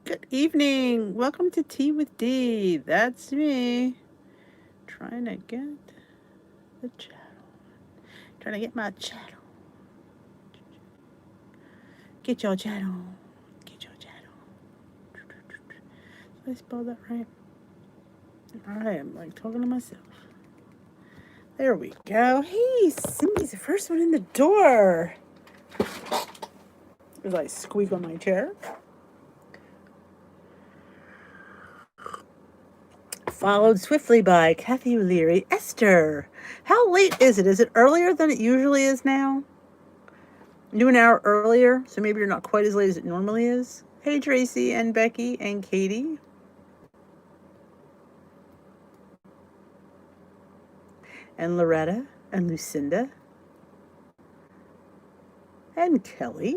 Good evening. Welcome to Tea with Dee. That's me. Trying to get the chat. Trying to get my chat on. Get your chat on. Get your chat on. Did I spell that right? I am like talking to myself. There we go. Hey, Cindy's the first one in the door. As I squeak on my chair. Followed swiftly by Kathy O'Leary. Esther, how late is it? Is it earlier than it usually is now? Do an hour earlier, so maybe you're not quite as late as it normally is. Hey, Tracy and Becky and Katie. And Loretta and Lucinda. And Kelly.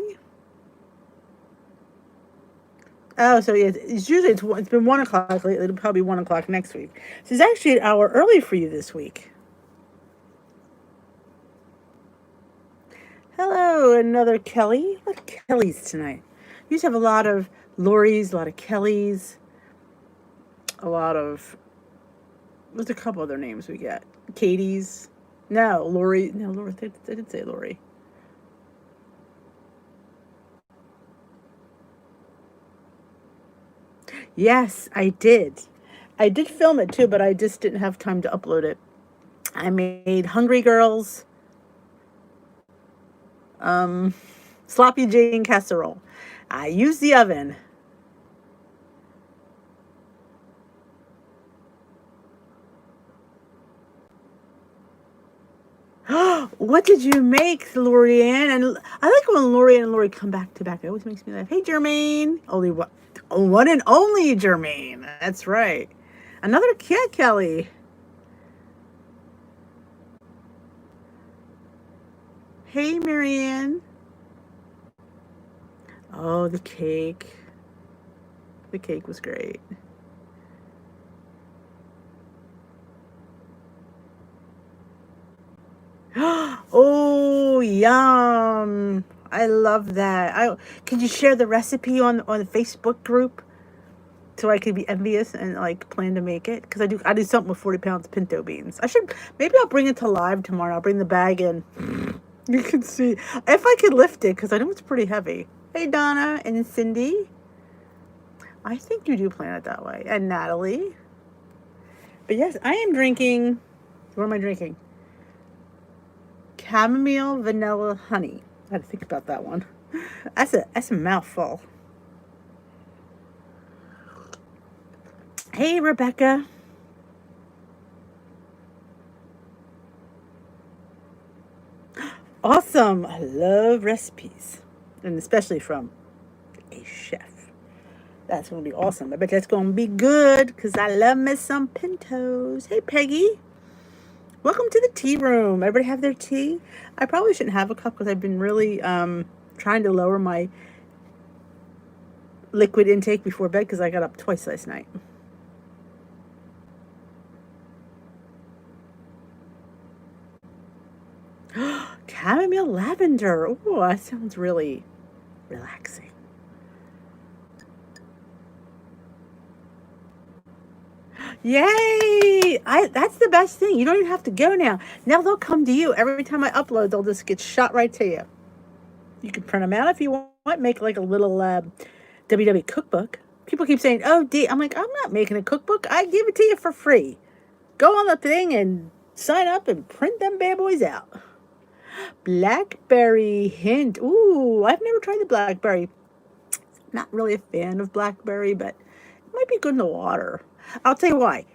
Oh, so yeah, it's been 1 o'clock lately. It'll probably be 1 o'clock next week. So it's actually an hour early for you this week. Hello, another Kelly. What Kellys tonight? You used to have a lot of Lori's, a lot of Kellys, a lot of. What's a couple other names we get? Katie's. No, Lori. No, Lori. I did say Lori. Yes, I did. I did film it too, but I just didn't have time to upload it. I made Hungry Girls, sloppy Jane casserole. I used the oven. What did you make, Lorianne? And I like when Lorianne and Lori come back to back. It always makes me laugh. Hey, Jermaine. Only one and only Jermaine. That's right. Another kid, Kelly. Hey, Marianne. Oh, the cake. The cake was great. Oh, yum. I love that. Could you share the recipe on the Facebook group so I could be envious and like plan to make it? Because I do something with 40 pounds of pinto beans. Maybe I'll bring it to live tomorrow. I'll bring the bag in. You can see if I could lift it because I know it's pretty heavy. Hey, Donna and Cindy. I think you do plan it that way. And Natalie. But yes, I am drinking. What am I drinking? Chamomile vanilla honey. I had to think about that one. That's a mouthful. Hey, Rebecca. Awesome. I love recipes. And especially from a chef. That's going to be awesome. I bet that's going to be good because I love me some pintos. Hey, Peggy. Welcome to the tea room. Everybody have their tea? I probably shouldn't have a cup because I've been really trying to lower my liquid intake before bed because I got up twice last night. Chamomile lavender. Oh, that sounds really relaxing. Yay! That's the best thing. You don't even have to go now. Now they'll come to you. Every time I upload, they'll just get shot right to you. You can print them out if you want. Make like a little WW cookbook. People keep saying, "Oh, Dee," I'm like, I'm not making a cookbook. I give it to you for free. Go on the thing and sign up and print them bad boys out. Blackberry hint. Ooh, I've never tried the blackberry. Not really a fan of blackberry, but it might be good in the water. I'll tell you why.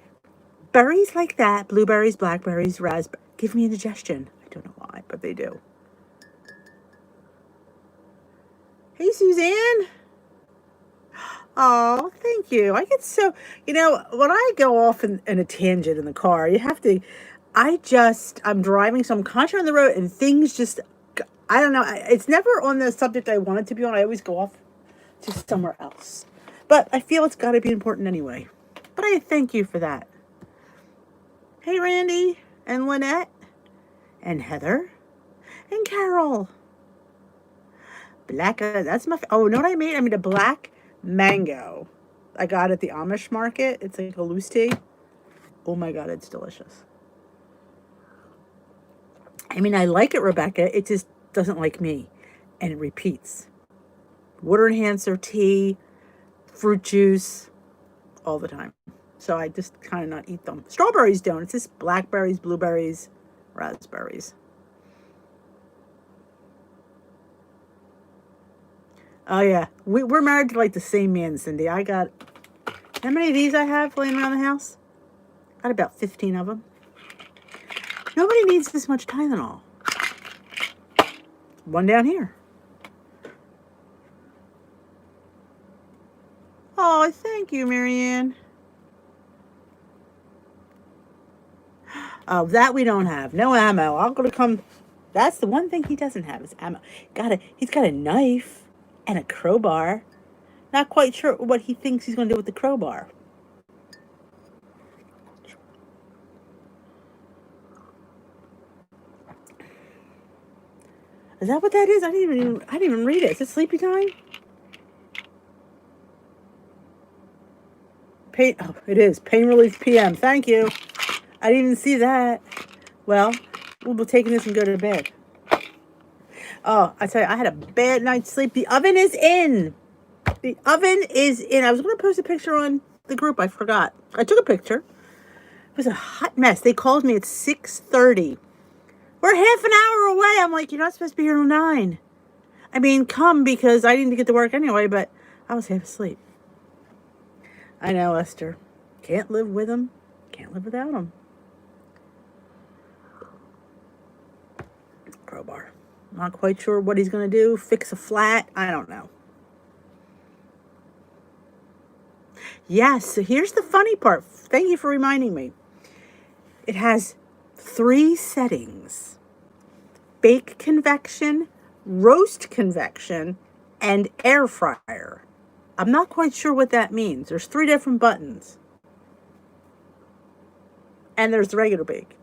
Berries like that, blueberries, blackberries, raspberries, give me indigestion. I don't know why, but they do. Hey, Suzanne. Oh, thank you. I get so, when I go off in a tangent in the car, I'm driving, so I'm constantly on the road and things just, I don't know. It's never on the subject I want it to be on. I always go off to somewhere else. But I feel it's got to be important anyway. But I thank you for that. Hey, Randy and Lynette and Heather and Carol. Black, that's my, oh, know what I made? I made a black mango. I got it at the Amish market. It's like a loose tea. Oh my God, it's delicious. I mean, I like it, Rebecca. It just doesn't like me. And it repeats. Water enhancer, tea, fruit juice, all the time. So I just kind of not eat them. Strawberries don't. It's just blackberries, blueberries, raspberries. Oh, yeah. We're married to like the same man, Cindy. I got, how many of these I have laying around the house? Got about 15 of them. Nobody needs this much Tylenol. One down here. Oh, thank you, Marianne. Oh, that we don't have. No ammo. I'm going to come. That's the one thing he doesn't have is ammo. He's got a knife and a crowbar. Not quite sure what he thinks he's going to do with the crowbar. Is that what that is? I didn't even read it. Is it sleepy time? Pain. Oh, it is. Pain relief PM. Thank you. I didn't even see that. Well, we'll be taking this and go to bed. Oh, I tell you, I had a bad night's sleep. The oven is in. The oven is in. I was going to post a picture on the group. I forgot. I took a picture. It was a hot mess. They called me at 6:30. We're half an hour away. I'm like, you're not supposed to be here till 9. I mean, come because I didn't get to work anyway, but I was half asleep. I know, Esther. Can't live with him. Can't live without him. Crowbar. Not quite sure what he's going to do. Fix a flat. I don't know. Yes, so here's the funny part. Thank you for reminding me. It has 3 settings. Bake convection, roast convection, and air fryer. I'm not quite sure what that means. There's 3 different buttons. And there's the regular bake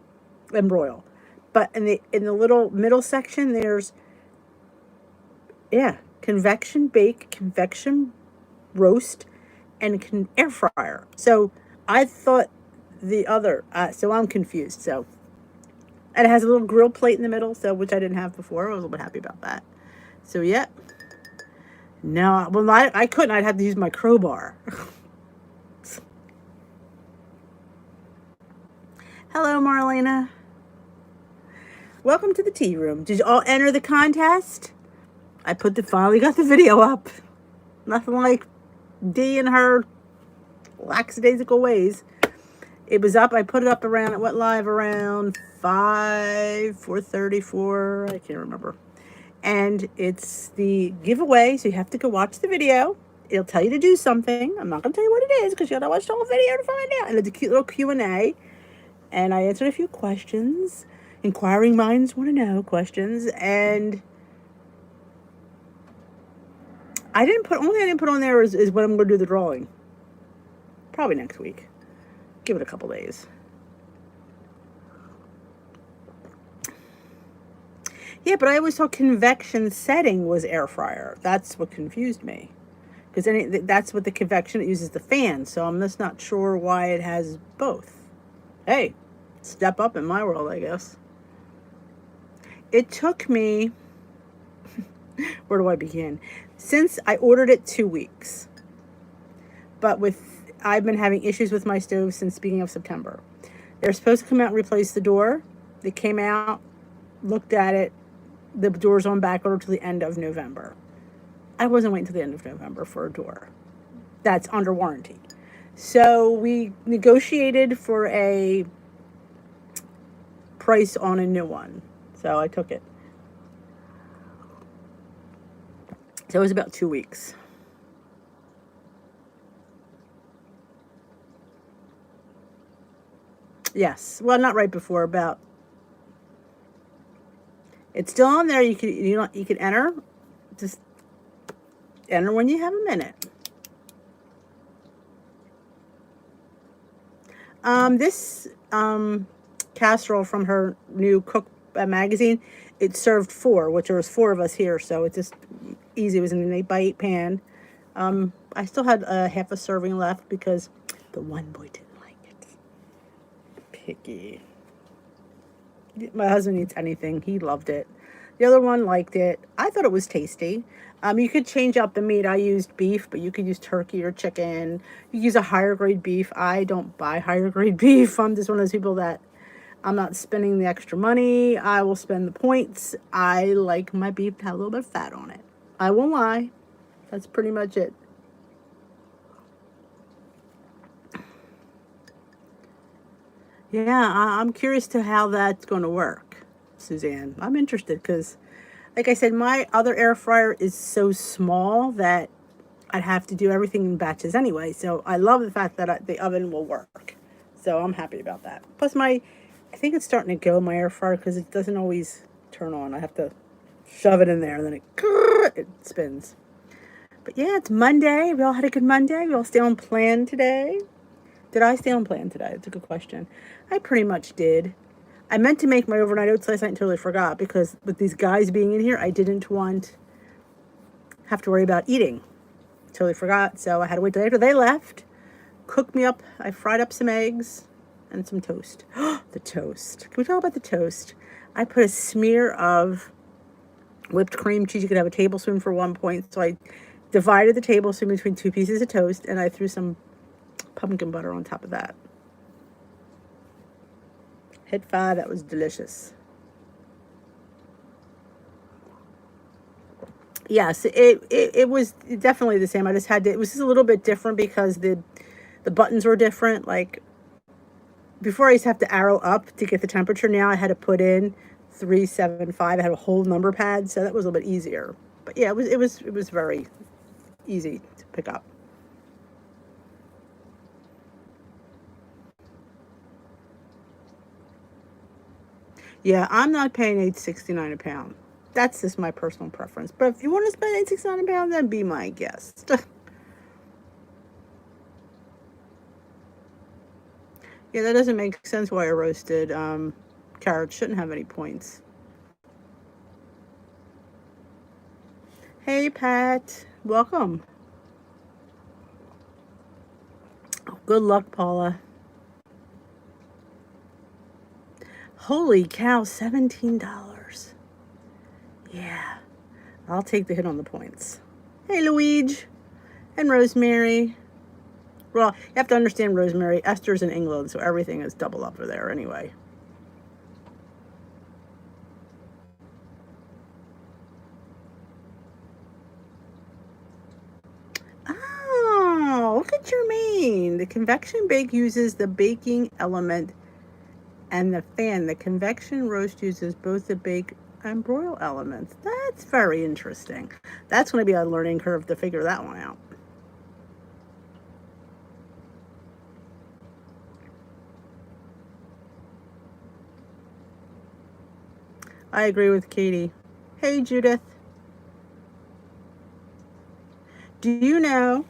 and broil. But in the little middle section, there's, convection bake, convection roast, and air fryer. So I thought the other, so I'm confused. So, and it has a little grill plate in the middle, so which I didn't have before. I was a little bit happy about that. So yeah. No, well, I couldn't. I'd have to use my crowbar. Hello, Marlena. Welcome to the tea room. Did you all enter the contest? I finally got the video up. Nothing like Dee and her lackadaisical ways. It was up. I put it up around, it went live around 4:34. I can't remember. And it's the giveaway, so you have to go watch the video. It'll tell you to do something. I'm not going to tell you what it is because you got to watch the whole video to find out. And it's a cute little Q&A. And I answered a few questions. Inquiring minds want to know questions. And only I didn't put on there is when I'm going to do the drawing. Probably next week. Give it a couple days. Yeah, but I always thought convection setting was air fryer. That's what confused me. Because that's what the convection, it uses the fan. So I'm just not sure why it has both. Hey, step up in my world, I guess. It took me, where do I begin? Since I ordered it 2 weeks. But I've been having issues with my stove since the beginning of September. They're supposed to come out and replace the door. They came out, looked at it. The door's on back order till the end of November. I wasn't waiting till the end of November for a door. That's under warranty. So we negotiated for a price on a new one. So I took it. So it was about 2 weeks. Yes. Well, not right before, about. It's still on there. You can enter. Just enter when you have a minute. This casserole from her new cook magazine, it served 4, which there was 4 of us here, so it just easy. It was in an 8x8 pan. I still had half a serving left because the one boy didn't like it. Picky. My husband eats anything. He loved it. The other one liked it. I thought it was tasty. You could change out the meat. I used beef, but you could use turkey or chicken. You use a higher grade beef. I don't buy higher grade beef. I'm just one of those people that I'm not spending the extra money. I will spend the points. I like my beef to have a little bit of fat on it. I won't lie. That's pretty much it. Yeah, I'm curious to how that's going to work, Suzanne. I'm interested because, like I said, my other air fryer is so small that I'd have to do everything in batches anyway. So I love the fact that the oven will work. So I'm happy about that. Plus I think it's starting to go, my air fryer, because it doesn't always turn on. I have to shove it in there and then it spins. But yeah, it's Monday. We all had a good Monday. We all stay on plan today. Did I stay on plan today? It's a good question. I pretty much did. I meant to make my overnight oats last night and totally forgot because with these guys being in here, I didn't have to worry about eating. Totally forgot. So I had to wait till after they left. Cooked me up. I fried up some eggs and some toast. The toast. Can we talk about the toast? I put a smear of whipped cream cheese. You could have a tablespoon for 1 point. So I divided the tablespoon between 2 pieces of toast and I threw some pumpkin butter on top of that. Hit 5. That was delicious. Yes, it was definitely the same. I just had to, it was just a little bit different because the buttons were different. Like before I used to have to arrow up to get the temperature. Now I had to put in 375. I had a whole number pad, so that was a little bit easier. But yeah, it was very easy to pick up. Yeah, I'm not paying $8.69 a pound. That's just my personal preference. But if you want to spend $8.69 a pound, then be my guest. Yeah, that doesn't make sense why a roasted carrot shouldn't have any points. Hey, Pat. Welcome. Good luck, Paula. Holy cow, $17. Yeah, I'll take the hit on the points. Hey, Luigi and Rosemary. Well, you have to understand, Rosemary, Esther's in England, so everything is double up for there anyway. Oh, look at Jermaine. The convection bake uses the baking element and the fan. The convection roast uses both the bake and broil elements. That's very interesting. That's going to be a learning curve to figure that one out. I agree with Katie. Hey, Judith. Do you know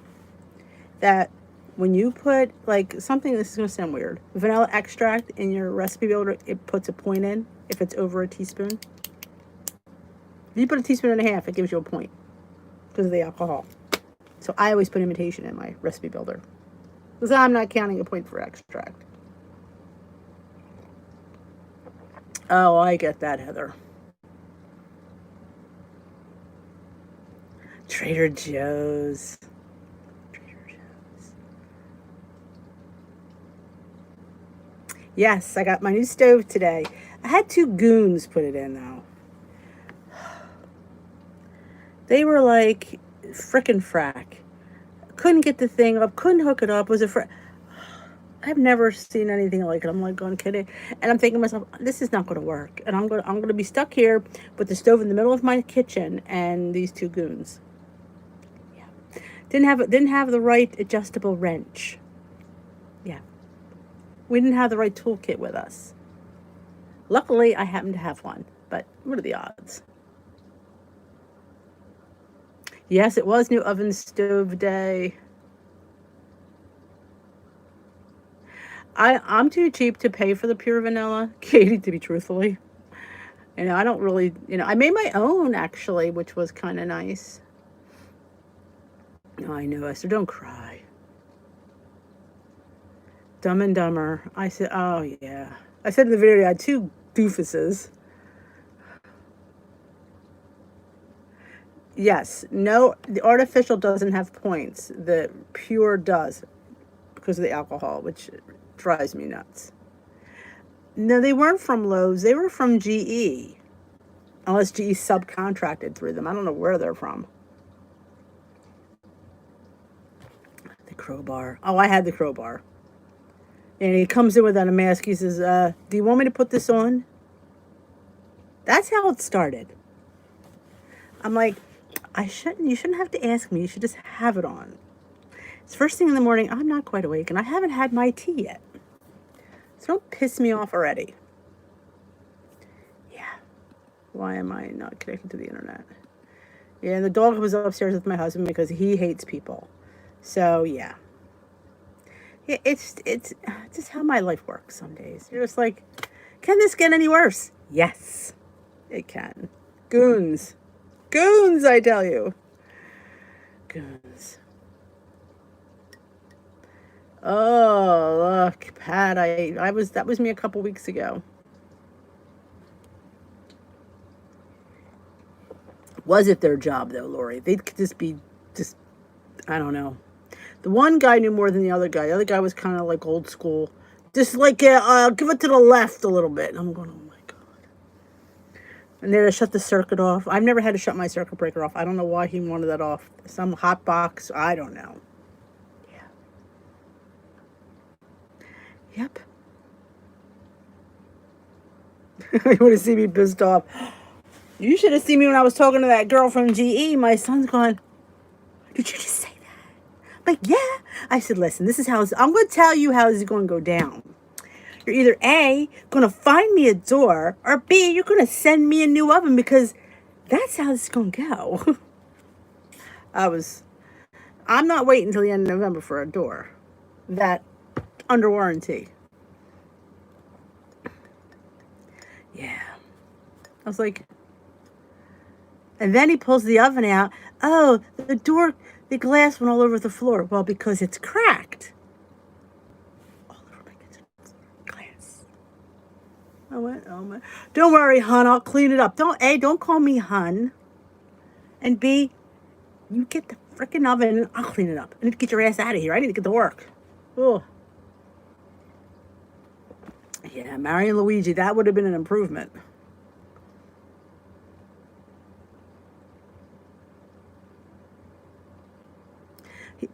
that when you put like something, this is going to sound weird, vanilla extract in your recipe builder, it puts a point in if it's over a teaspoon? If you put a teaspoon and a half, it gives you a point because of the alcohol. So I always put imitation in my recipe builder because I'm not counting a point for extract. Oh, I get that, Heather. Trader Joe's. Yes, I got my new stove today. I had 2 goons put it in, though. They were like frickin' frack. Couldn't get the thing up, couldn't hook it up. Was a I've never seen anything like it. I'm like going kidding, and I'm thinking to myself, this is not going to work, and I'm going to be stuck here with the stove in the middle of my kitchen and these 2 goons. Yeah, didn't have the right adjustable wrench. Yeah, we didn't have the right toolkit with us. Luckily, I happen to have one, but what are the odds? Yes, it was new oven stove day. I'm too cheap to pay for the pure vanilla, Katie, to be truthfully. I don't really, I made my own actually, which was kind of nice. No, I know, Esther. Don't cry. Dumb and Dumber. I said, oh, yeah. I said in the video, I had two doofuses. Yes. No, the artificial doesn't have points. The pure does because of the alcohol, which drives me nuts. No, they weren't from Lowe's. They were from GE. Unless GE subcontracted through them. I don't know where they're from. The crowbar. Oh, I had the crowbar. And he comes in without a mask. He says, do you want me to put this on? That's how it started. I'm like, you shouldn't have to ask me. You should just have it on. It's first thing in the morning. I'm not quite awake, and I haven't had my tea yet. So don't piss me off already. Yeah. Why am I not connected to the internet? Yeah, and the dog was upstairs with my husband because he hates people. So, yeah. Yeah, it's just how my life works some days. You're just like, can this get any worse? Yes, it can. Goons. Goons, I tell you. Goons. Oh, look, Pat, that was me a couple weeks ago. Was it their job, though, Lori? They'd just be, I don't know. The one guy knew more than the other guy. The other guy was kind of like old school. Just like, give it to the left a little bit. And I'm going, oh, my God. And they had to shut the circuit off. I've never had to shut my circuit breaker off. I don't know why he wanted that off. Some hot box. I don't know. Yeah. Yep. You want to see me pissed off? You should have seen me when I was talking to that girl from GE. My son's going, did you just say that? I'm like, yeah. I said, listen, I'm going to tell you how this is going to go down. You're either A, going to find me a door, or B, you're going to send me a new oven because that's how this is going to go. I'm not waiting until the end of November for a door. That under warranty. Yeah. I was like, and then he pulls the oven out. Oh, the glass went all over the floor. Well, because it's cracked. All over my kitchen glass. I went, oh my. Don't worry, hon, I'll clean it up. Don't call me hun. And B, you get the freaking oven and I'll clean it up. I need to get your ass out of here. I need to get to work. Oh. Yeah, marrying Luigi, that would have been an improvement.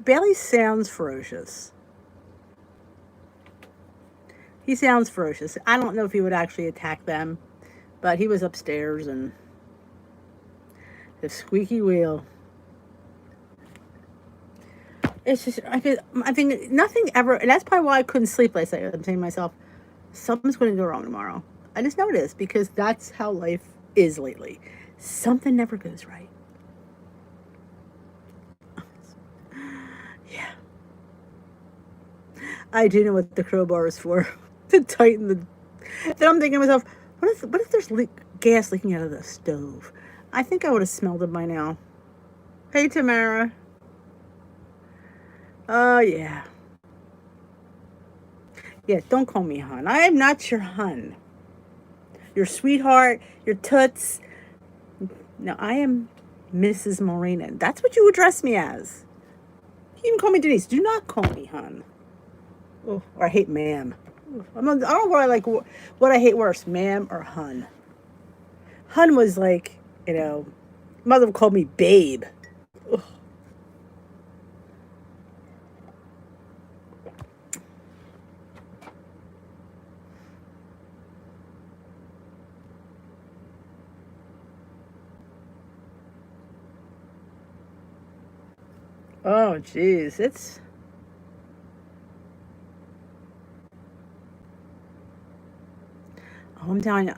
Bailey sounds ferocious. He sounds ferocious. I don't know if he would actually attack them, but he was upstairs and the squeaky wheel. It's just, I think nothing ever, and that's probably why I couldn't sleep last night. I'm saying to myself, something's going to go wrong tomorrow. I just noticed because that's how life is lately. Something never goes right. Yeah. I do know what the crowbar is for. To tighten the... Then I'm thinking to myself, what if there's gas leaking out of the stove? I think I would have smelled it by now. Hey, Tamara. Oh, yeah. Yeah, don't call me hun. I am not your hun. Your sweetheart, your toots. No, I am Mrs. Morena. That's what you address me as. You can call me Denise. Do not call me hun. Oh, or I hate ma'am. I don't know what I hate worse, ma'am or hun. Hun was like, mother called me babe. Ugh. Oh, geez. I'm telling you,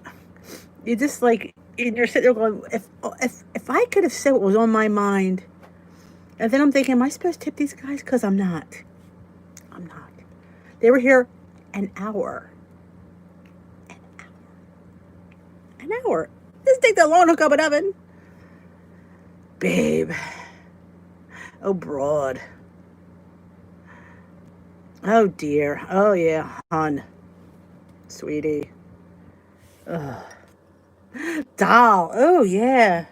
you just like, you're sitting there going, if I could have said what was on my mind, and then I'm thinking, am I supposed to tip these guys? Because I'm not. I'm not. They were here an hour. An hour. It doesn't take that long to hook up an oven. Babe. Oh, broad. Oh, dear. Oh, yeah, hon. Sweetie. Ugh. Doll. Oh, yeah.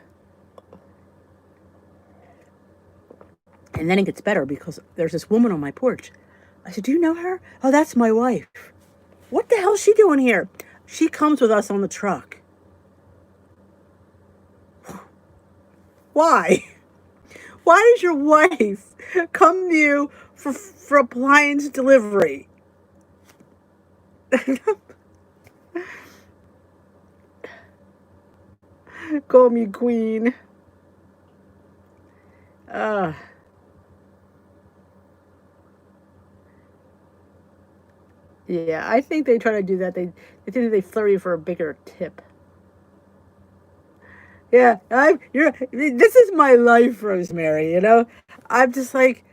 And then it gets better because there's this woman on my porch. I said, do you know her? Oh, that's my wife. What the hell is she doing here? She comes with us on the truck. Why? Why does your wife come to you for appliance delivery? Call me queen. Uh, yeah, I think they try to do that. They think they flirt you for a bigger tip. Yeah, this is my life, Rosemary, you know? I'm just like,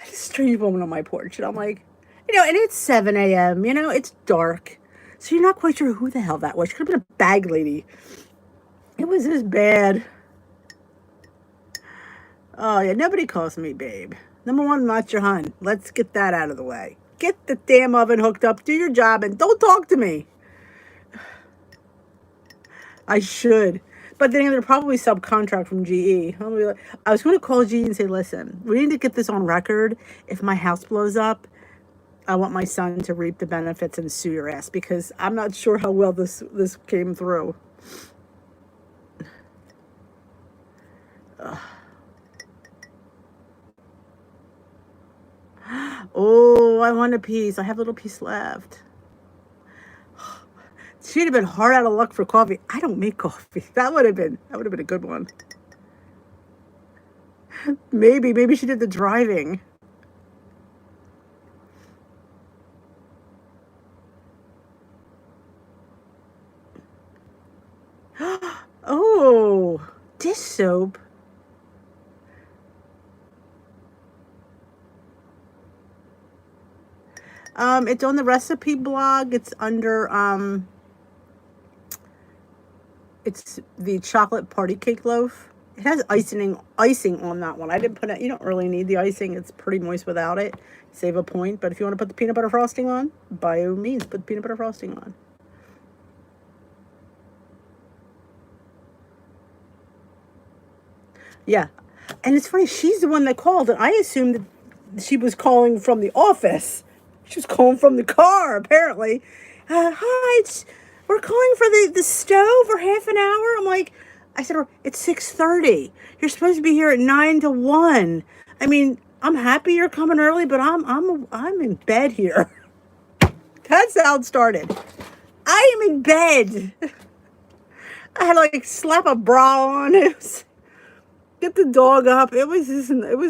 a strange woman on my porch. And I'm like, and it's 7 a.m., it's dark. So you're not quite sure who the hell that was. She could have been a bag lady. It was this bad. Oh, yeah, nobody calls me babe. Number one, not your hun. Let's get that out of the way. Get the damn oven hooked up, do your job, and don't talk to me. I should. But then they're probably subcontract from GE. I was going to call GE and say, listen, we need to get this on record. If my house blows up, I want my son to reap the benefits and sue your ass because I'm not sure how well this came through. Ugh. Oh, I want a piece. I have a little piece left. She'd have been hard out of luck for coffee. I don't make coffee. That would have been a good one. Maybe she did the driving. Oh, dish soap. It's on the recipe blog. It's under it's the chocolate party cake loaf. It has icing on that one. I didn't put it. You don't really need the icing. It's pretty moist without it. Save a point. But if you want to put the peanut butter frosting on, by all means, put the peanut butter frosting on. Yeah. And it's funny, she's the one that called, and I assumed that she was calling from the office. She was calling from the car, apparently. Hi, we're calling for the stove for half an hour. I said, it's 6:30. You're supposed to be here at 9 to 1. I mean, I'm happy you're coming early, but I'm in bed here. That's how it started. I am in bed. I had to slap a bra on. Get the dog up. It was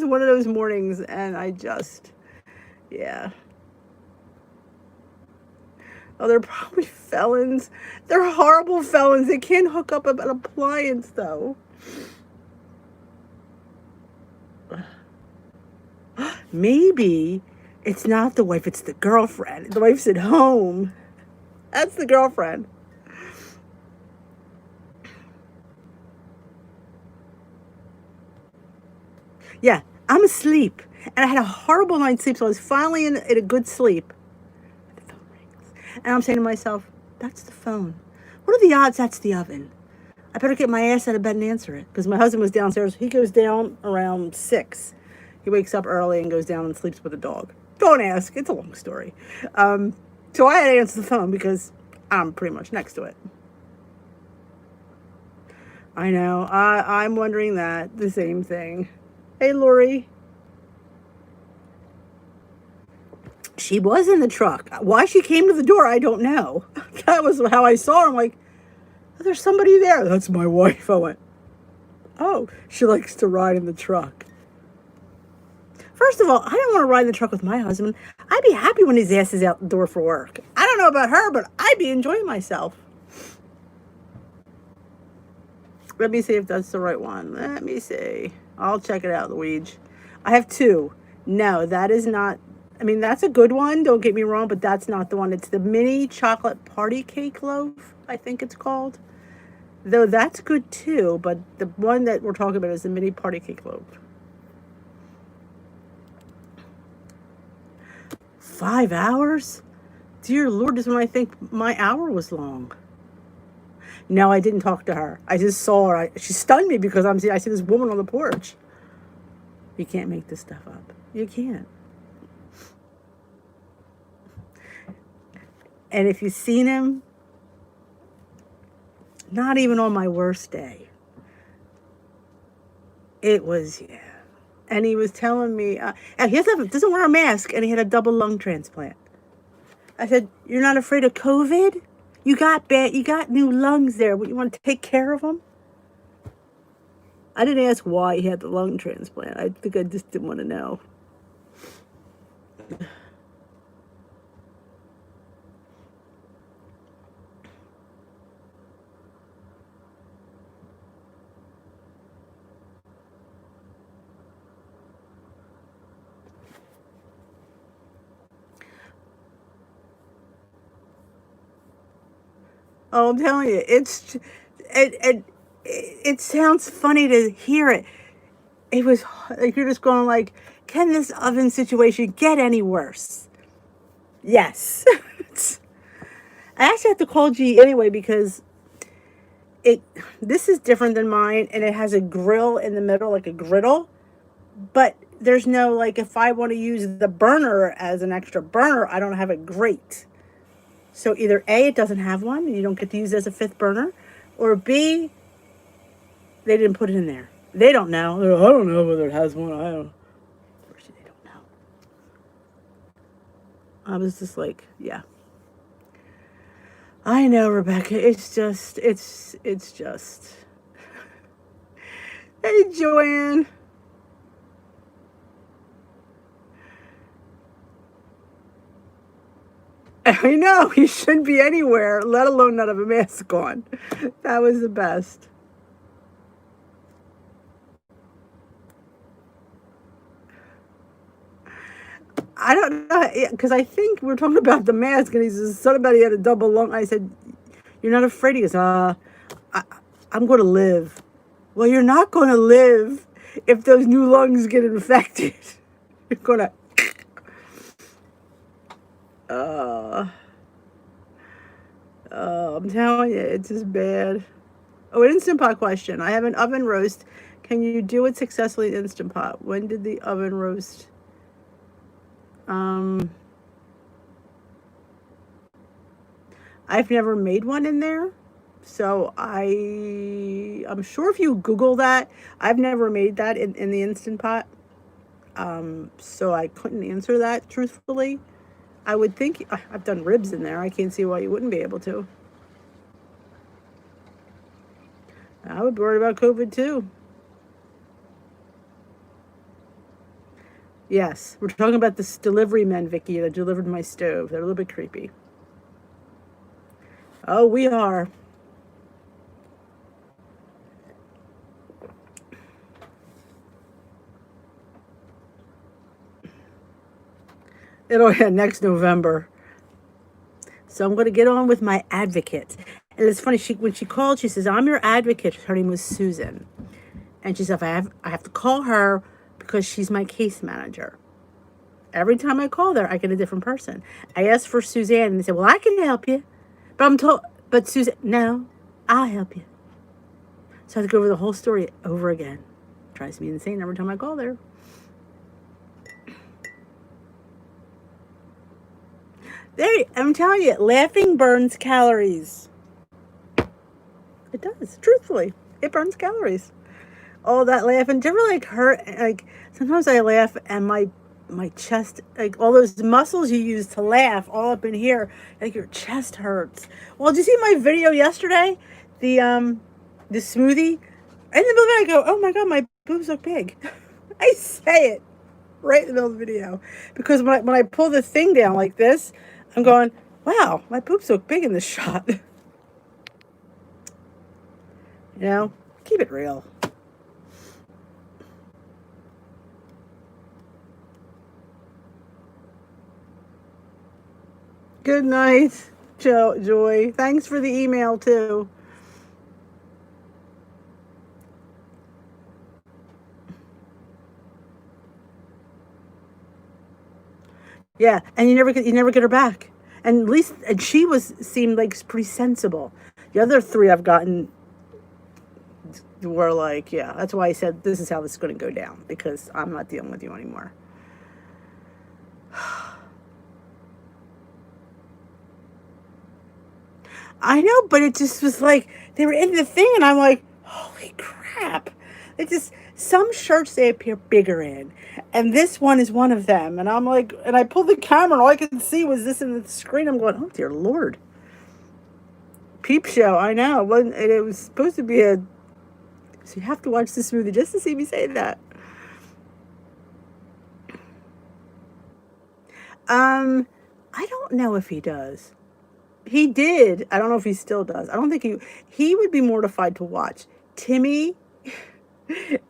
one of those mornings, and yeah. Oh, they're probably felons. They're horrible felons. They can't hook up an appliance, though. Maybe it's not the wife, it's the girlfriend. The wife's at home. That's the girlfriend. Yeah, I'm asleep. And I had a horrible night's sleep, so I was finally in a good sleep. The phone rings. And I'm saying to myself, that's the phone. What are the odds that's the oven? I better get my ass out of bed and answer it. Because my husband was downstairs. He goes down around 6. He wakes up early and goes down and sleeps with the dog. Don't ask. It's a long story. So I had to answer the phone because I'm pretty much next to it. I know. I'm wondering the same thing. Hey, Lori. She was in the truck. Why she came to the door, I don't know. That was how I saw her. I'm like, oh, there's somebody there. That's my wife. I went, oh, she likes to ride in the truck. First of all, I don't want to ride in the truck with my husband. I'd be happy when his ass is out the door for work. I don't know about her, but I'd be enjoying myself. Let me see if that's the right one. Let me see. I'll check it out, Luigi. I have 2. No, that is not. I mean, that's a good one. Don't get me wrong, but that's not the one. It's the mini chocolate party cake loaf, I think it's called. Though that's good too, but the one that we're talking about is the mini party cake loaf. 5 hours? Dear Lord, this is when I think my hour was long. No, I didn't talk to her. I just saw her. She stunned me because I see this woman on the porch. You can't make this stuff up. You can't. And if you've seen him, not even on my worst day, it was, yeah. And he was telling me, and he doesn't wear a mask, and he had a double lung transplant. I said, "You're not afraid of COVID? You got new lungs there. You want to take care of them?" I didn't ask why he had the lung transplant. I think I just didn't want to know. Oh, I'm telling you, it sounds funny to hear it. It was like you're just going like, can this oven situation get any worse? Yes. I actually have to call G anyway because this is different than mine, and it has a grill in the middle, like a griddle, but there's no, like, if I want to use the burner as an extra burner, I don't have a grate. So either A, it doesn't have one, and you don't get to use it as a fifth burner, or B, they didn't put it in there. They don't know. I don't know whether it has one. I don't. Of course, they don't know. I was just like, yeah. I know, Rebecca. It's just. Hey, Joanne. I know, he shouldn't be anywhere, let alone not have a mask on. That was the best. I don't know, because I think we're talking about the mask, and he says somebody had a double lung. I said, "You're not afraid?" He goes, I'm going to live." Well, you're not going to live if those new lungs get infected. You're going to... I'm telling you, it's just bad. Oh, an Instant Pot question. I have an oven roast. Can you do it successfully in Instant Pot? When did the oven roast? I've never made one in there. So I'm sure if you Google that, I've never made that in the Instant Pot. So I couldn't answer that truthfully. I would think I've done ribs in there. I can't see why you wouldn't be able to. I would be worried about COVID too. Yes, we're talking about this delivery men, Vicky, that delivered my stove. They're a little bit creepy. Oh, we are. It'll end next November. So I'm going to get on with my advocate. And it's funny, when she called, she says, "I'm your advocate." Her name was Susan. And she said, I have to call her because she's my case manager. Every time I call her, I get a different person. I asked for Suzanne, and they said, "Well, I can help you." But Suzanne, "No, I'll help you." So I have to go over the whole story over again. Drives me insane every time I call her. I'm telling you, laughing burns calories. It does, truthfully. It burns calories. All that laughing. Do you ever like hurt? Like sometimes I laugh and my chest, like all those muscles you use to laugh, all up in here, like your chest hurts. Well, did you see my video yesterday? The smoothie. In the middle of it, I go, "Oh my god, my boobs look big." I say it right in the middle of the video because when I pull the thing down like this, I'm going, "Wow, my boobs look big in this shot." You know, keep it real. Good night, Joy. Thanks for the email, too. Yeah, and you never get her back. And at least and she was seemed like pretty sensible. The other three I've gotten were like, yeah, that's why I said this is how this is going to go down because I'm not dealing with you anymore. I know, but it just was like they were in the thing, and I'm like, holy crap! It just some shirts they appear bigger in, and this one is one of them. And I'm like, and I pulled the camera, and all I could see was this in the screen. I'm going, oh dear lord, peep show. I know, it was supposed to be a. So you have to watch this movie just to see me say that. Um, I don't know if he does. He did. I don't know if he still does. I don't think he would be mortified to watch. Timmy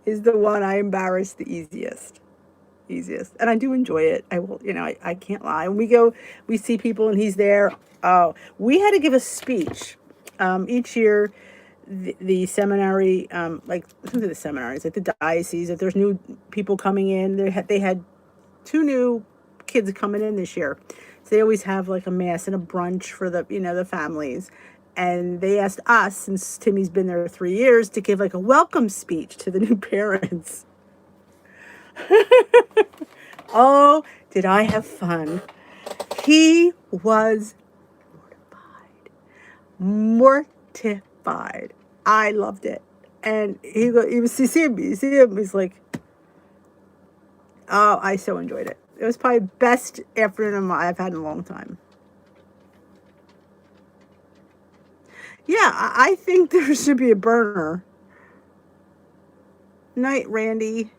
is the one I embarrass the easiest. Easiest. And I do enjoy it. I will, I can't lie. When we go, we see people and he's there. Oh, we had to give a speech. Each year, the seminary, like some of the seminaries, like the diocese, if there's new people coming in, they had two new kids coming in this year. So they always have like a mass and a brunch for the families. And they asked us, since Timmy's been there 3 years, to give like a welcome speech to the new parents. Oh, did I have fun? He was mortified. I loved it. And he was, you see him, he's like, oh, I so enjoyed it. It was probably the best afternoon I've had in a long time. Yeah, I think there should be a burner. Night, Randy.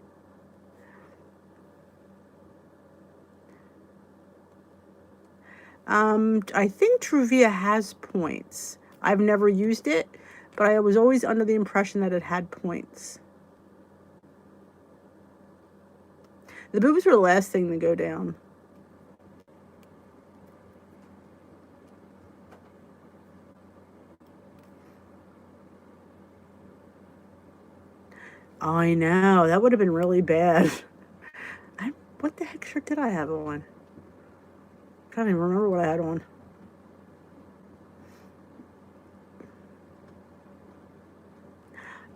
I think Truvia has points. I've never used it, but I was always under the impression that it had points. The boobs were the last thing to go down. I know. That would have been really bad. What the heck shirt did I have on? I can't even remember what I had on.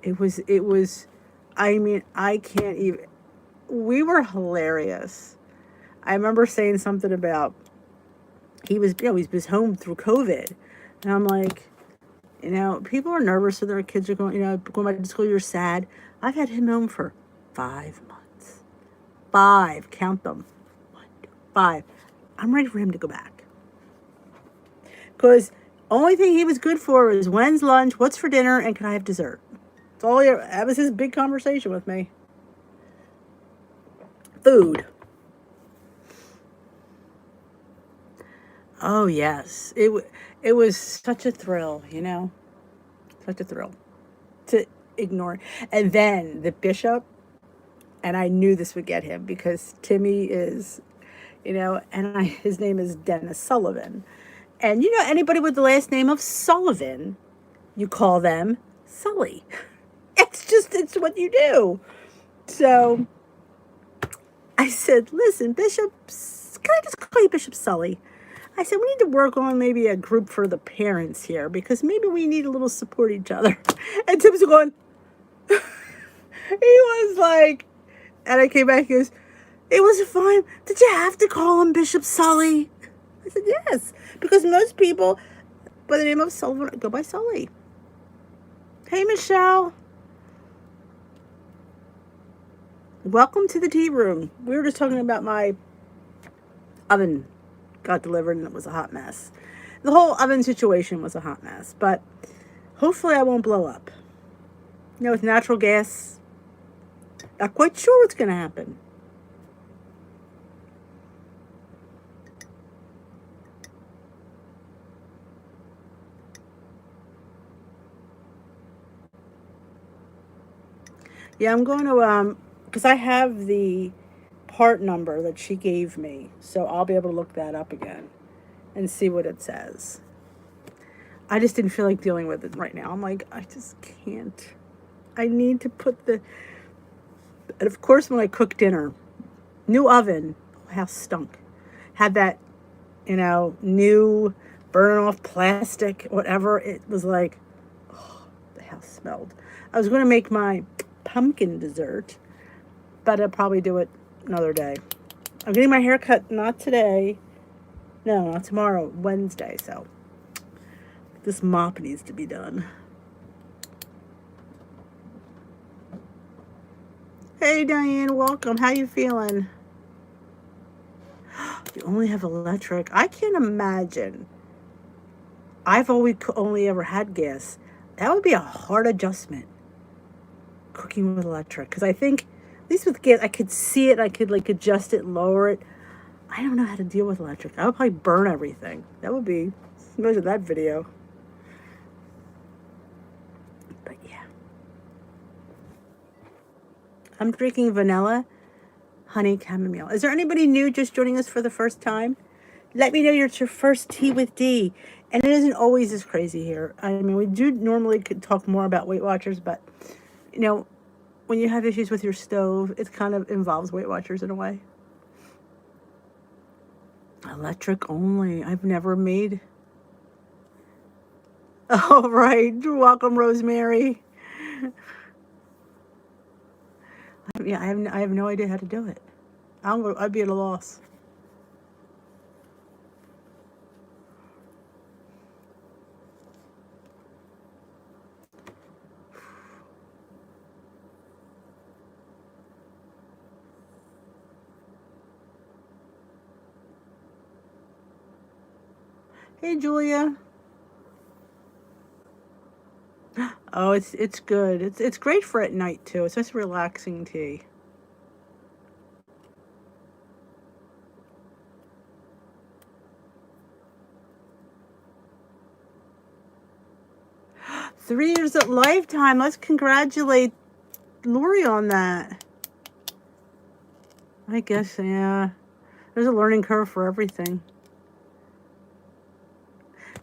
It was, I mean, I can't even, we were hilarious. I remember saying something about, he was home through COVID. And I'm like, people are nervous that their kids are going back to school. You're sad. I've had him home for 5 months. 5, count them. 1, 2, 5. I'm ready for him to go back. Because only thing he was good for is when's lunch, what's for dinner, and can I have dessert? That's all that was his big conversation with me. Food. Oh yes, it was such a thrill, such a thrill to ignore. And then the bishop, and I knew this would get him because Timmy is, his name is Dennis Sullivan, and anybody with the last name of Sullivan, you call them Sully. It's what you do. So I said, listen, Bishop, can I just call you Bishop Sully? I said, we need to work on maybe a group for the parents here because maybe we need a little support each other. And Tim's going, he was like, and I came back, he goes, it was fine. Did you have to call him Bishop Sully? I said, yes, because most people by the name of Sullivan go by Sully. Hey, Michelle. Welcome to the tea room. We were just talking about my oven got delivered and it was a hot mess. The whole oven situation was a hot mess, but hopefully I won't blow up. With natural gas, not quite sure what's going to happen. Yeah, I'm going to, because I have the part number that she gave me, so I'll be able to look that up again and see what it says. I just didn't feel like dealing with it right now. I'm like, I just can't. I need to put and of course when I cook dinner, new oven, house stunk. had that, you know, new burn off plastic, whatever. It was like, oh, the house smelled. I was going to make my pumpkin dessert, but I'll probably do it another day. I'm getting my hair cut not today. No, not tomorrow, Wednesday. So this mop needs to be done. Hey, Diane, welcome. How you feeling? You only have electric. I can't imagine. I've always only ever had gas. That would be a hard adjustment, cooking with electric. Because I think, at least with gas, I could see it. I could like adjust it, lower it. I don't know how to deal with electric. I would probably burn everything. That would be, imagine that video. But yeah. I'm drinking vanilla honey chamomile. Is there anybody new just joining us for the first time? Let me know it's your first tea with Dee. And it isn't always as crazy here. I mean, we do normally could talk more about Weight Watchers, but, you know, when you have issues with your stove, it kind of involves Weight Watchers in a way. Electric only. I've never made. Oh, right. Welcome, Rosemary. Yeah, I have no idea how to do it. I'd be at a loss. Hey, Julia. Oh, it's good. It's great for at night too. It's just relaxing tea. Three years at Lifetime. Let's congratulate Lori on that. I guess, yeah. There's a learning curve for everything.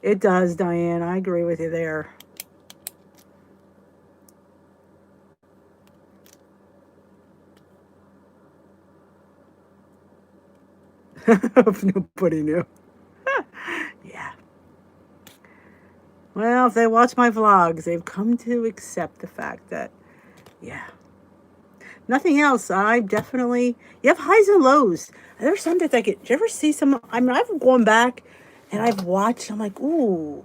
It does, Diane. I agree with you there. If nobody knew. Yeah. Well, if they watch my vlogs, they've come to accept the fact that, yeah. Nothing else. I definitely, you have highs and lows. There's some days I get, do you ever see some, I mean, I've gone back and I've watched, I'm like, ooh,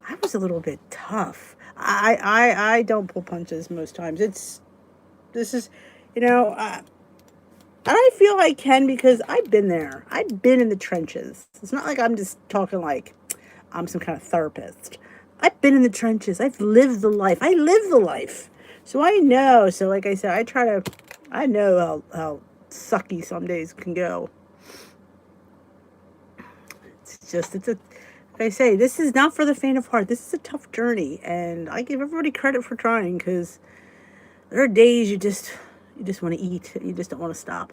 I was a little bit tough. I don't pull punches most times. This is, you know, and I feel I can because I've been there. I've been in the trenches. It's not like I'm just talking like I'm some kind of therapist. I've been in the trenches. I've lived the life. I live the life. So I know. So like I said, I know how sucky some days can go. It's like I say, this is not for the faint of heart. This is a tough journey. And I give everybody credit for trying because there are days you just want to eat. You just don't want to stop.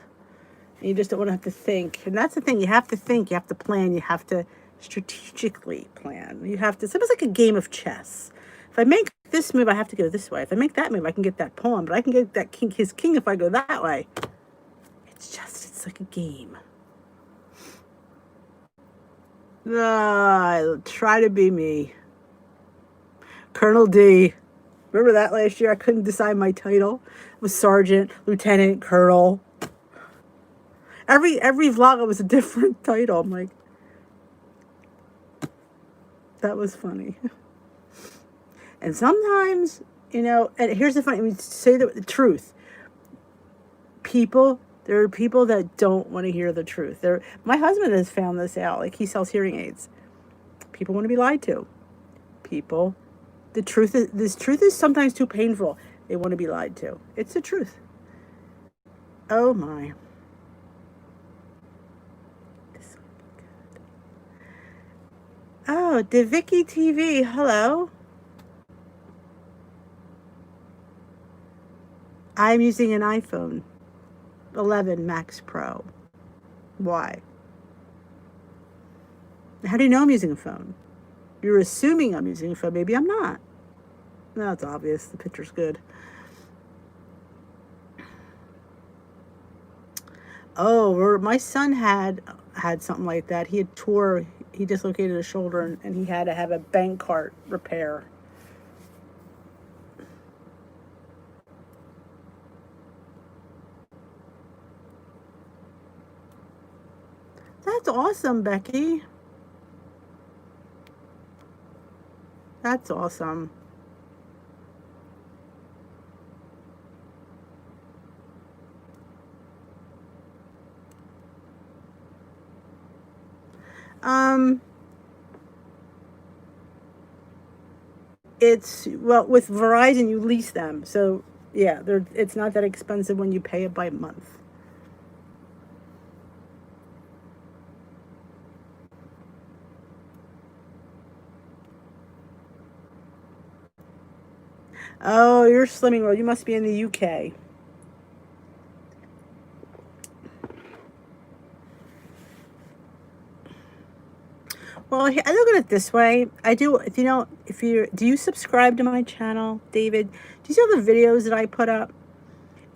You just don't want to have to think. And that's the thing. You have to think. You have to plan. You have to strategically plan. You have to, it's almost like a game of chess. If I make this move, I have to go this way. If I make that move, I can get that pawn. But I can get that king, his king, if I go that way. It's like a game. Try to be me. Colonel D. Remember that last year? I couldn't decide my title. It was sergeant, lieutenant, colonel. Every vlog it was a different title. I'm like, that was funny. And sometimes, you know, and here's the funny, I mean, say the truth. There are people that don't want to hear the truth. My husband has found this out. Like, he sells hearing aids. People want to be lied to. This truth is sometimes too painful. They want to be lied to. It's the truth. Oh my. This will be good. Oh, DeVicky TV. Hello. I'm using an iPhone 11 Max Pro. Why? How do you know I'm using a phone? You're assuming I'm using a phone. Maybe I'm not. No, it's obvious. The picture's good. Oh, my son had had something like that. He dislocated his shoulder, and he had to have a bank cart repair. That's awesome, Becky. That's awesome. Um, it's, well, with Verizon you lease them, so yeah, it's not that expensive when you pay it by month. Oh, you're Slimming World. You must be in the UK. Well, I look at it this way. I do. If you know, if you do, you subscribe to my channel, David? Do you see all the videos that I put up?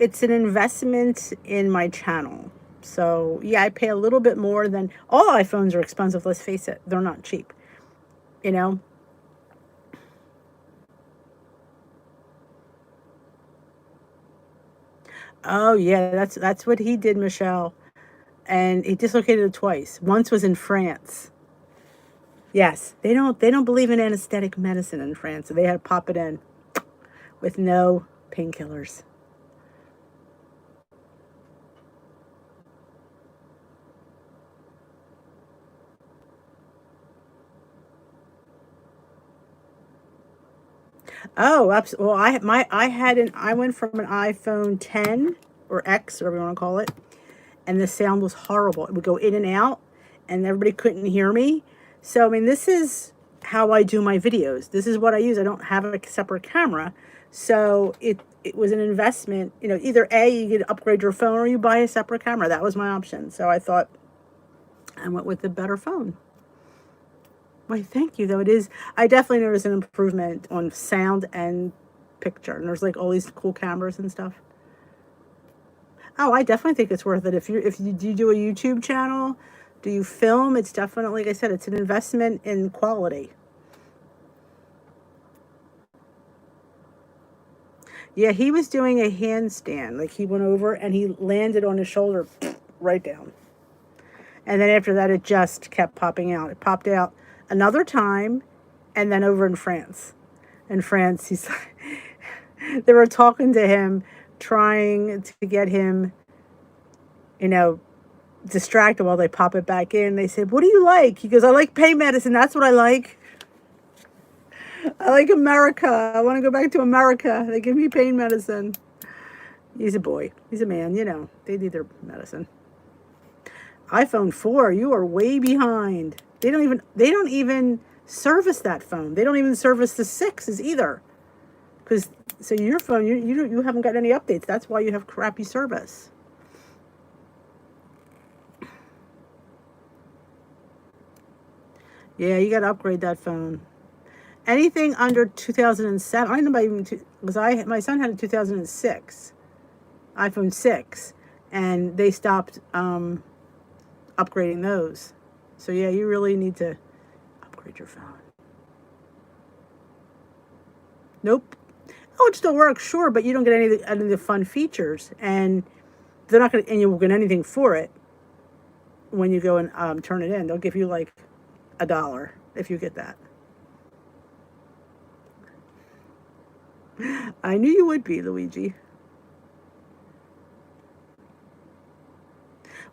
It's an investment in my channel. So yeah, I pay a little bit more than all iPhones are expensive. Let's face it, they're not cheap. You know. Oh yeah, that's what he did, Michelle, and he dislocated it twice. Once was in France. Yes, they don't believe in anesthetic medicine in France, so they had to pop it in with no painkillers. Oh, absolutely. Well, I went from an iPhone 10 or X, whatever you want to call it, and the sound was horrible. It would go in and out, and everybody couldn't hear me. So, I mean, this is how I do my videos. This is what I use. I don't have a separate camera, so it was an investment. You know, either A, you could upgrade your phone, or you buy a separate camera. That was my option. So I thought I went with the better phone. Why, thank you, though. It is, I definitely noticed an improvement on sound and picture. And there's like all these cool cameras and stuff. Oh, I definitely think it's worth it. If you do a YouTube channel, do you film? It's definitely, like I said, it's an investment in quality. Yeah, he was doing a handstand. Like he went over and he landed on his shoulder right down. And then after that, it just kept popping out. It popped out another time, and then over in France. In France, they were talking to him, trying to get him, you know, distracted while they pop it back in. They said, "What do you like?" He goes, "I like pain medicine. That's what I like. I like America. I want to go back to America. They give me pain medicine." He's a boy. He's a man. You know, they need their medicine. iPhone 4, you are way behind. They don't even service that phone. They don't even service the 6s either. Because so your phone, you haven't got any updates. That's why you have crappy service. Yeah, you got to upgrade that phone. Anything under 2007, I don't know about even because my son had a 2006 iPhone 6, and they stopped upgrading those. So yeah, you really need to upgrade your phone. Nope. Oh, it still works, sure, but you don't get any of the fun features, and they're not going to, and you won't get anything for it when you go and turn it in. They'll give you like $1 if you get that. I knew you would be, Luigi.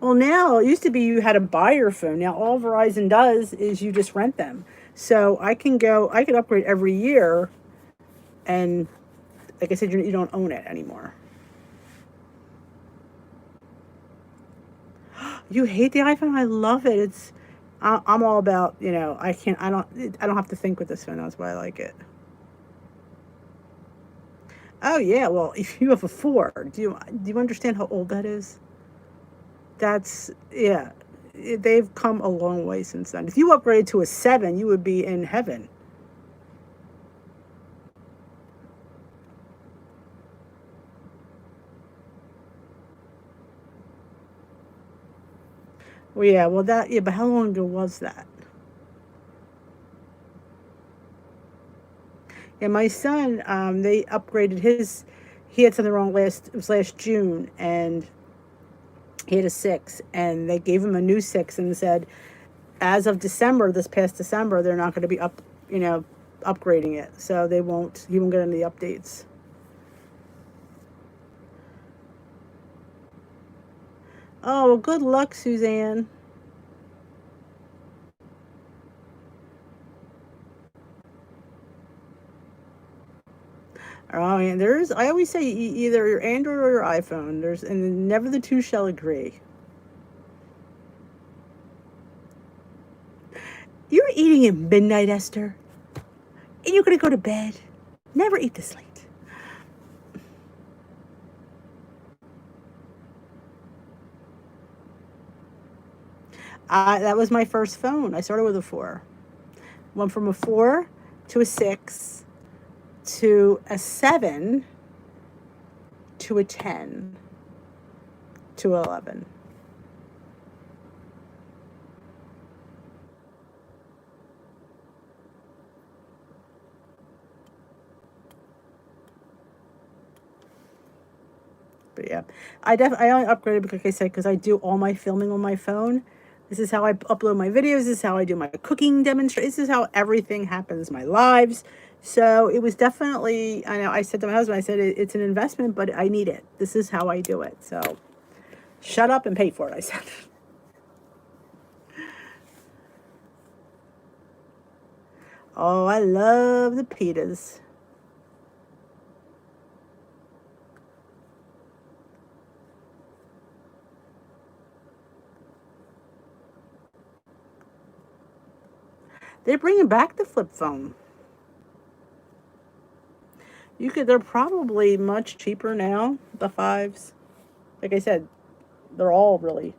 Well, now it used to be you had to buy your phone. Now all Verizon does is you just rent them. So I can upgrade every year, and like I said, you don't own it anymore. You hate the iPhone? I love it. I'm all about, I don't have to think with this phone. That's why I like it. Oh yeah, well, if you have a 4, do you understand how old that is? That's, yeah. They've come a long way since then. If you upgraded to a 7, you would be in heaven. Well, yeah, well, that, yeah, but how long ago was that? Yeah, my son, they upgraded his, he had something wrong it was last June, and he had a 6, and they gave him a new 6 and said, as of December, this past December, they're not going to be you know, upgrading it. So he won't get any updates. Oh, well, good luck, Suzanne. Oh, and I always say either your Android or your iPhone. And never the two shall agree. You're eating at midnight, Esther, and you're going to go to bed. Never eat this late. That was my first phone. I started with a 4. Went from a 4 to a 6 to a 7 to a 10 to 11. But yeah, I only upgraded because, like I said, because I do all my filming on my phone. This is how I upload my videos. This is how I do my cooking demonstration. This is how everything happens, my lives. So it was definitely, I know I said to my husband, I said, it's an investment, but I need it. This is how I do it. So shut up and pay for it, I said. Oh, I love the pitas. They're bringing back the flip phone. They're probably much cheaper now, the 5s. Like I said, they're all really.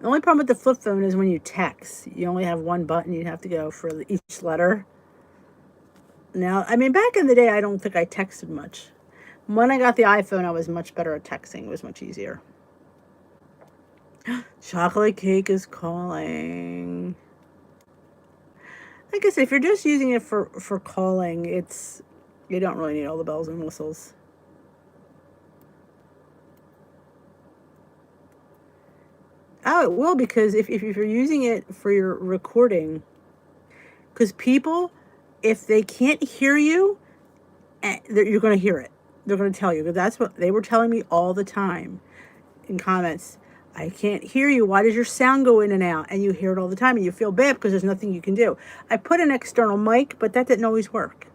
The only problem with the flip phone is when you text, you only have one button. You'd have to go for each letter. Now, I mean, back in the day, I don't think I texted much. When I got the iPhone, I was much better at texting. It was much easier. Chocolate cake is calling. Like I said, if you're just using it for calling, you don't really need all the bells and whistles. Oh, it will, because if you're using it for your recording, because people, if they can't hear you, you're going to hear it. They're going to tell you, because that's what they were telling me all the time in comments. I can't hear you. Why does your sound go in and out? And you hear it all the time, and you feel bad because there's nothing you can do. I put an external mic, but that didn't always work.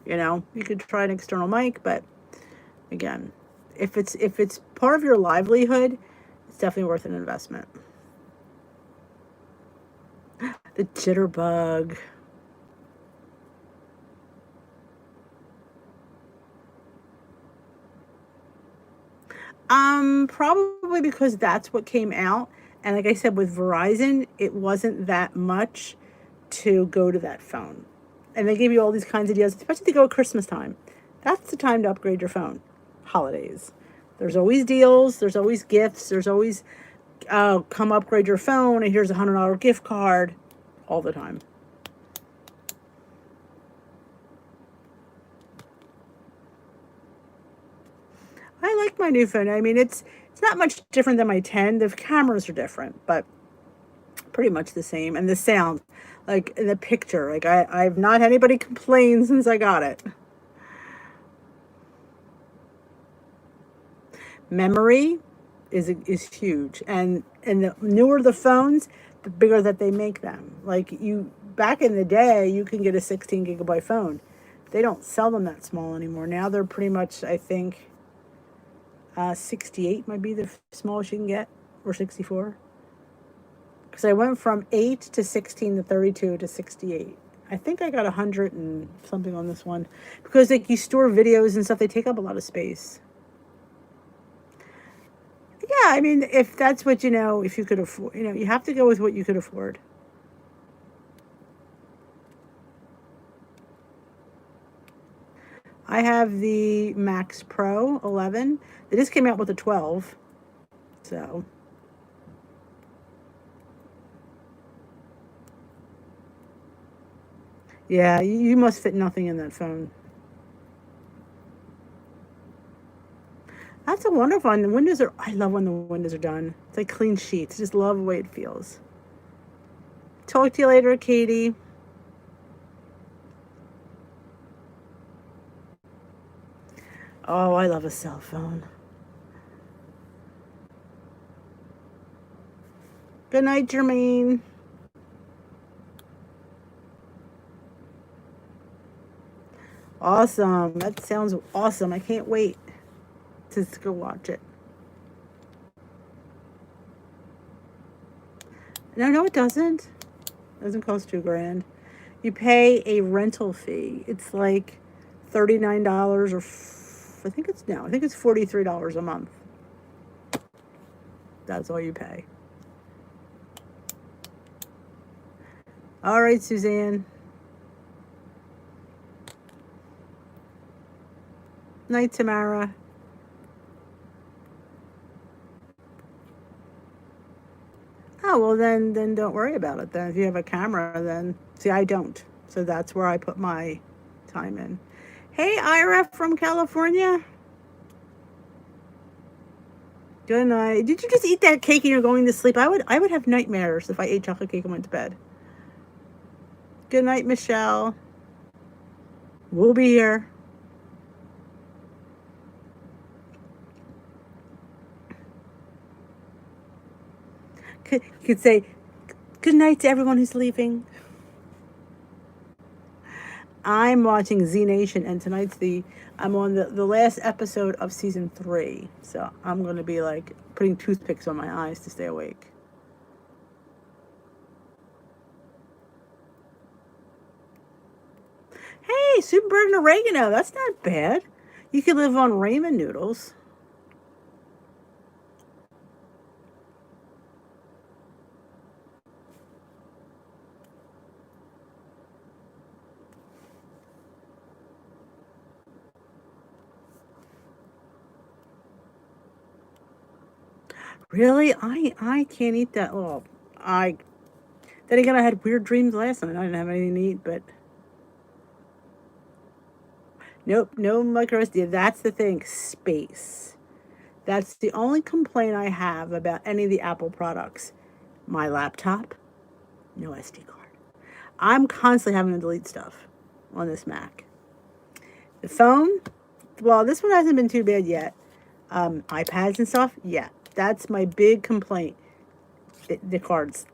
You know, you could try an external mic, but again, if it's part of your livelihood, it's definitely worth an investment. The jitterbug. Probably because that's what came out. And like I said, with Verizon, it wasn't that much to go to that phone. And they give you all these kinds of deals, especially to go at Christmas time. That's the time to upgrade your phone. Holidays. There's always deals, there's always gifts, there's always, come upgrade your phone, and here's $100 gift card all the time. I like my new phone. I mean, it's not much different than my 10. The cameras are different, but pretty much the same. And the sound, like in the picture, like I've not had anybody complain since I got it. Memory is huge, and the newer the phones, the bigger that they make them. Like back in the day, you can get a 16 gigabyte phone. They don't sell them that small anymore. Now they're pretty much, I think, 68 might be the smallest you can get, or 64. Because I went from 8 to 16 to 32 to 68. I think I got 100 and something on this one, because like you store videos and stuff, they take up a lot of space. Yeah, I mean, if that's what, if you could afford, you have to go with what you could afford. I have the Max Pro 11. They just came out with the 12. So, yeah, you must fit nothing in that phone. That's a wonderful one. The windows are, I love when the windows are done. It's like clean sheets. Just love the way it feels. Talk to you later, Katie. Oh, I love a cell phone. Good night, Jermaine. Awesome. That sounds awesome. I can't wait to go watch it. No, it doesn't. It doesn't cost $2,000. You pay a rental fee. It's like $39 or I think it's $43 a month. That's all you pay. All right, Suzanne. Night, Tamara. Oh, well, then don't worry about it then. If you have a camera, then see, I don't. So that's where I put my time in. Hey, Ira from California. Good night. Did you just eat that cake and you're going to sleep? I would have nightmares if I ate chocolate cake and went to bed. Good night, Michelle. We'll be here. You could say good night to everyone who's leaving. I'm watching Z Nation, and I'm on the last episode of season 3. So I'm going to be like putting toothpicks on my eyes to stay awake. Hey, Superbird and oregano. That's not bad. You could live on ramen noodles. Really? I can't eat that. Well, then again, I had weird dreams last night. I didn't have anything to eat, but nope, no micro SD. That's the thing. Space. That's the only complaint I have about any of the Apple products. My laptop, no SD card. I'm constantly having to delete stuff on this Mac. The phone, well, this one hasn't been too bad yet. iPads and stuff, yeah, that's my big complaint. The cards,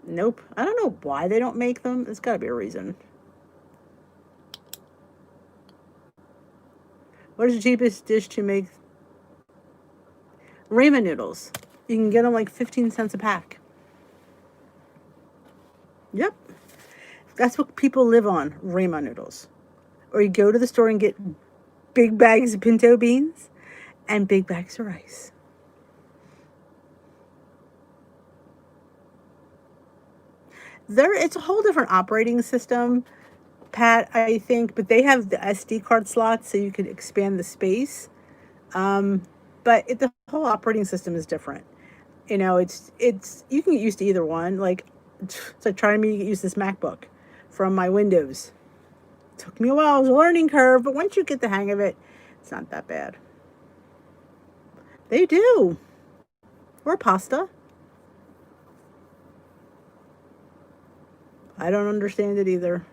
nope. I don't know why they don't make them. There's got to be a reason. What is the cheapest dish to make? Ramen noodles. You can get them like 15 cents a pack. Yep. That's what people live on, ramen noodles. Or you go to the store and get big bags of pinto beans and big bags of rice. It's a whole different operating system, Pat, I think, but they have the SD card slots so you can expand the space. But the whole operating system is different. It's you can get used to either one. Like it's like trying to get used to this MacBook from my Windows. It took me a while. It was a learning curve, but once you get the hang of it, it's not that bad. They do. Or pasta. I don't understand it either.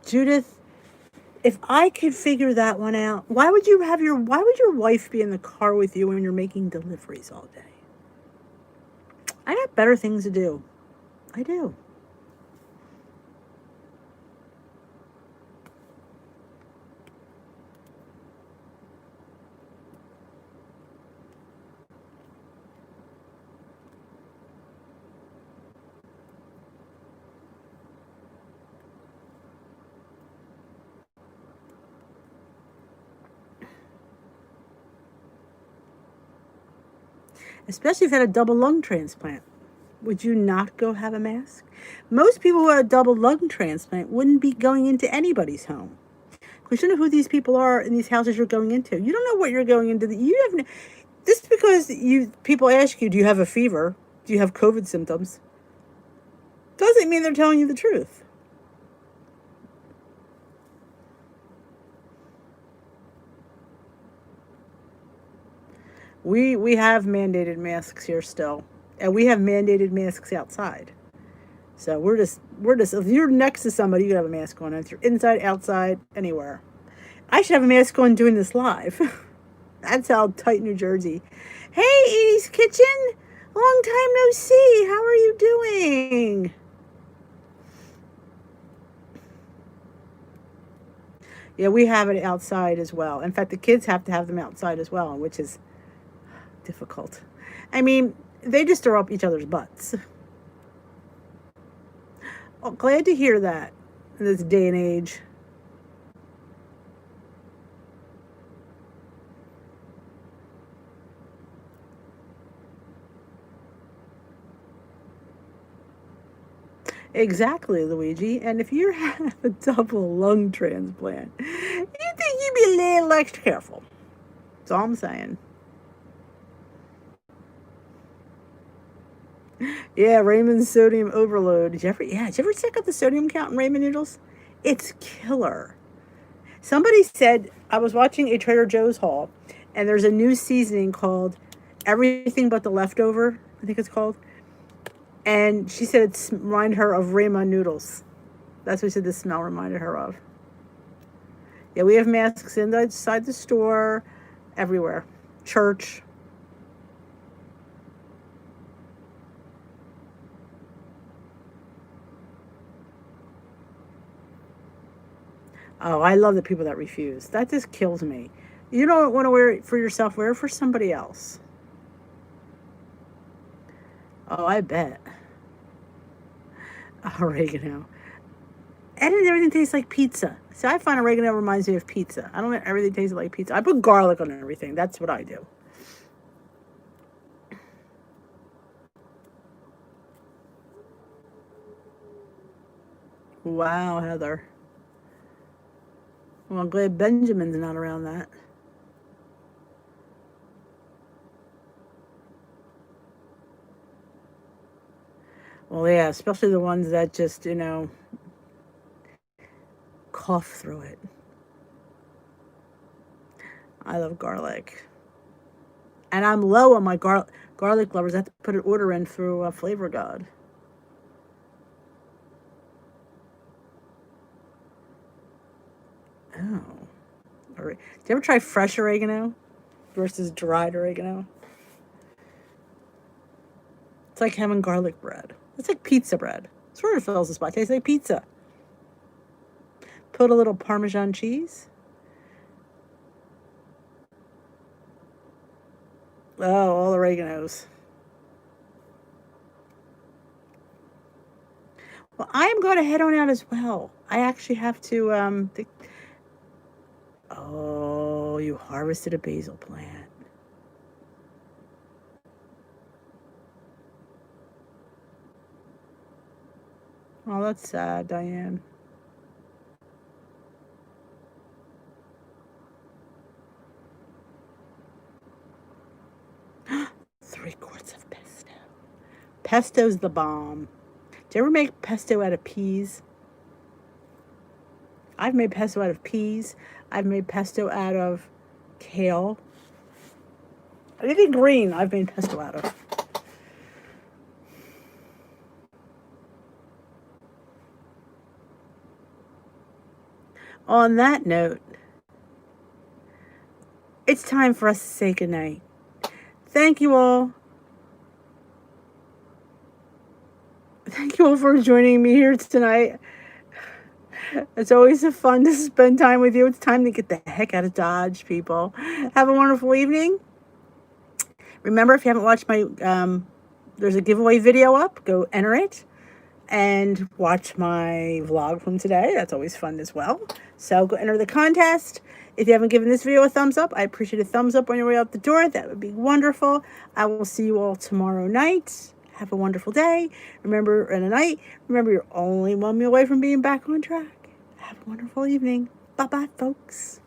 Judith, if I could figure that one out, why would your wife be in the car with you when you're making deliveries all day? I got better things to do. I do. Especially if you had a double lung transplant. Would you not go have a mask? Most people who had a double lung transplant wouldn't be going into anybody's home. Because you don't know who these people are in these houses you're going into. You don't know what you're going into. You have just because people ask you, do you have a fever? Do you have COVID symptoms? Doesn't mean they're telling you the truth. We have mandated masks here still, and we have mandated masks outside. So we're just if you're next to somebody, you have a mask on. If you're inside, outside, anywhere. I should have a mask on doing this live. That's how tight New Jersey. Hey, Edie's Kitchen. Long time no see. How are you doing? Yeah, we have it outside as well. In fact, the kids have to have them outside as well, which is difficult. I mean, they just stir up each other's butts. Oh, glad to hear that in this day and age. Exactly, Luigi. And if you have a double lung transplant, you think you'd be a little extra careful. That's all I'm saying. Yeah, Raymond's sodium overload. Did you ever check out the sodium count in ramen noodles? It's killer. Somebody said, I was watching a Trader Joe's haul, and there's a new seasoning called Everything But the Leftover, I think it's called. And she said it reminded her of ramen noodles. That's what she said the smell reminded her of. Yeah, we have masks inside the store, everywhere. Church. Oh, I love the people that refuse. That just kills me. You don't want to wear it for yourself, wear it for somebody else. Oh, I bet. Oregano. And everything tastes like pizza. So I find oregano reminds me of pizza. I don't want everything tastes like pizza. I put garlic on everything. That's what I do. Wow, Heather. Well, I'm glad Benjamin's not around that. Well, yeah, especially the ones that just, cough through it. I love garlic. And I'm low on my garlic lovers. I have to put an order in through Flavor God. Oh. All right. Do you ever try fresh oregano versus dried oregano? It's like having garlic bread. It's like pizza bread. Sort of fills the spot. Tastes like pizza. Put a little Parmesan cheese. Oh, all oreganos. Well, I am going to head on out as well. I actually have to. Oh, you harvested a basil plant. Oh, that's sad, Diane. 3 quarts of pesto. Pesto's the bomb. Do you ever make pesto out of peas? I've made pesto out of peas. I've made pesto out of kale. Anything green, I've made pesto out of. On that note, it's time for us to say goodnight. Thank you all. Thank you all for joining me here tonight. It's always fun to spend time with you. It's time to get the heck out of Dodge, people. Have a wonderful evening. Remember, if you haven't watched my, there's a giveaway video up. Go enter it and watch my vlog from today. That's always fun as well. So go enter the contest. If you haven't given this video a thumbs up, I appreciate a thumbs up on your way out the door. That would be wonderful. I will see you all tomorrow night. Have a wonderful day. Remember, and a night. Remember, you're only one meal away from being back on track. Have a wonderful evening. Bye-bye, folks.